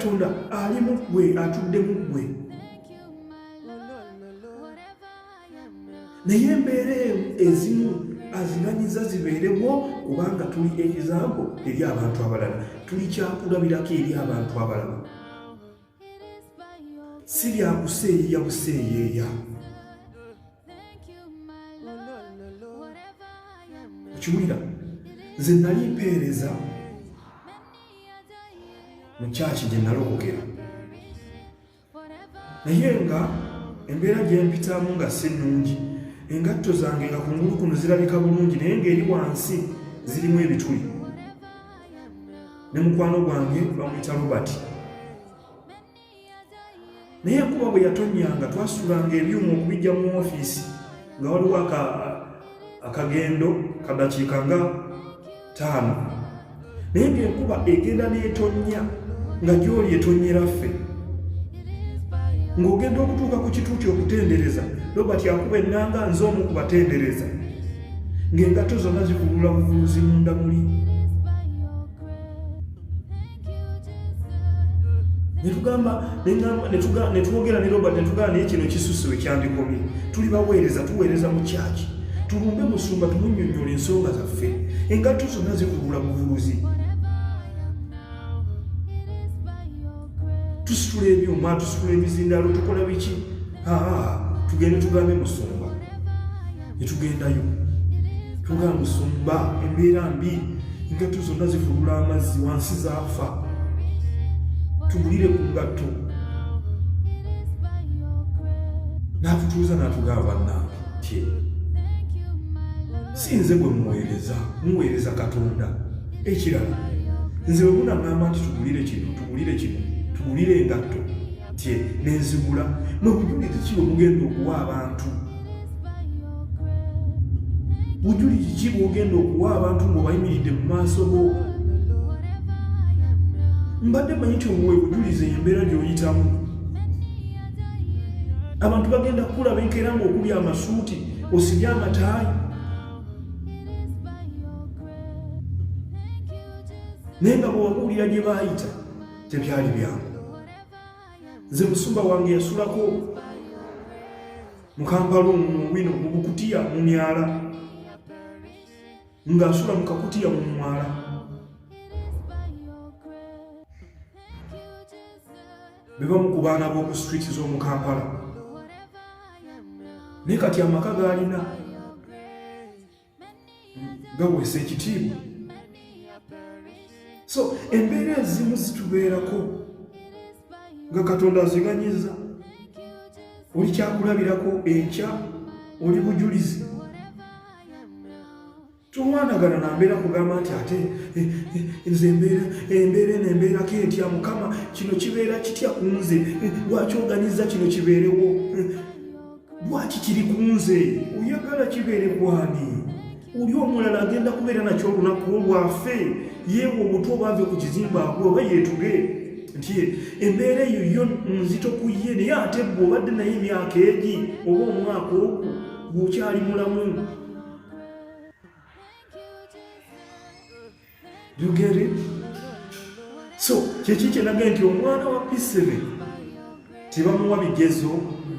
Katonda ali mu ggwe atudde mu ggwe. Naye embeera ezimu aziganyiza zibeerewo kubanga tuli ekizambo eri abantu abalala, tuli kyakulabirako eri abantu abalala. Si bya kuseeyeeya buseeyeeya. Okiwulira, nze nali mpeereza mu kyaki gye nalokokera, naye nga embeera gye mpitamu nga si nnungi. Engatto zange nga kungulu kuno zirabika bulungi naye ng'eri wansi zirimu ebituli. Ne mukwano gwange bamuyita Robert. Naye enkuba bwe yatonnyanga twasuulanga ebyuma okubijja mu ofiisi nga waliwo akagendo kadakiika nga 5. Naye ng'enkuba egenda n'etonnya nga gy'oli etonnyera ffe. Ng'ogenda okutuuka ku kituuti okutendereza, Robert akuba ennanga nze omu ku batendereza. Ng'engatto zonna zikulula buvuluzi munda muli. Ne twogera ne Robert ne tugamba naye kino kisusse we kyandikomye. Tuli baweereza, tuweereza mu kyaki. Tulumbe musumba tumunnyonnyola ensonga zaffe. Engatto zonna zikulula buvuluzi. Tusitula ebyuma, tusitula ebizindalo, tukola biki? Tugende tugambe musumba. Ne tugendayo. Tugamba musumba, embeera mbi, engatto zonna zifulula amazzi wansi zaafa. Tugulire ku ngatto. N'atutuuza n'atugamba bannange nti si nze gwe muweereza Katonda. Ekirala, nze bwe munaŋŋamba nti tugulire engatto n'enzigula, mwe bujulizi ki bwe mugenda okuwa abantu? Bujulizi ki bw'ogenda okuwa abantu ng'obayimiridde mu maaso go? Mbadde manyi nti obuwe bujulizi embeera gy'oyitamu. Abantu bagenda kukulaba enkeera ng'okubya amasuuti, osibye amataayi. Naye nga bwe wabuulira gye baayita tebyali byangu. Nze musumba wange yasulako mu Kampala wino mu bukutiya mu myala, ng'asula mu kakutiya mu mwala. Be bamu ku baana b'oku street z'omu Kampala. Naye kati amaka g'alina gaweesa ekitiibwa. So embeera ezimu zitubeerako nga Katonda aziganyiza. Oli kyakulabirako enkya, oli bujulizi. Tulwanagana na mbeera kugamba nti ate nze embeera eno embeerako etya, Mukama kino kibeera kitya ku nze, lwaki oganyiza kino kibeerewo, lwaki kiri ku nze, oyagala kibeere kwani? Oli omulala agenda kubeera nakyo olunaku olwafe, yeewe obuto obave ku kizimba agwe oba yeetuge nti embeera eyo yo nzito ku ye, naye ate bwe obadde naye emyaka egi oba omwaka ogwo bw'okyali mulamu. You get it? So kyeki kyenagaye nti omwana wa P7 tebamuwa bigezo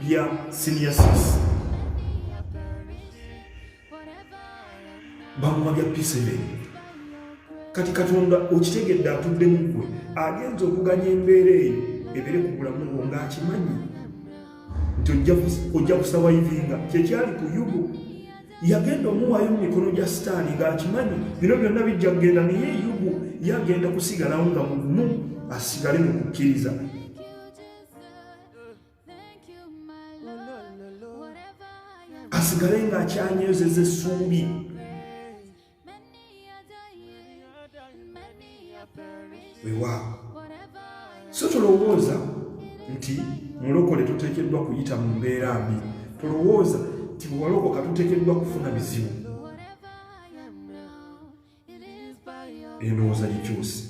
bya senior 6, bamuwa bya P7. Kati Katonda okitegedde atudde mu ggwe, agenza okuganya embeera eyo ebeere ku bulamu bwo ng'akimanyi nti ojja kusawayivinga. Kyekyali ku Yubu, yagenda omuwaayo mu mikono gya Sitaani ng'akimanyi bino byonna bijja kugenda, naye Yubu yagenda kusigalawo nga mugumu, asigale mu kukkiriza. Asigale ng'akyanyezeza essuubi. Weewaawo. So tolowooza nti mulokole tuteekeddwa kuyita mu mbeera mbi. Tolowooza nti bwe walokoka tuteekeddwa kufuna bizibu. Endowooza gikyuse.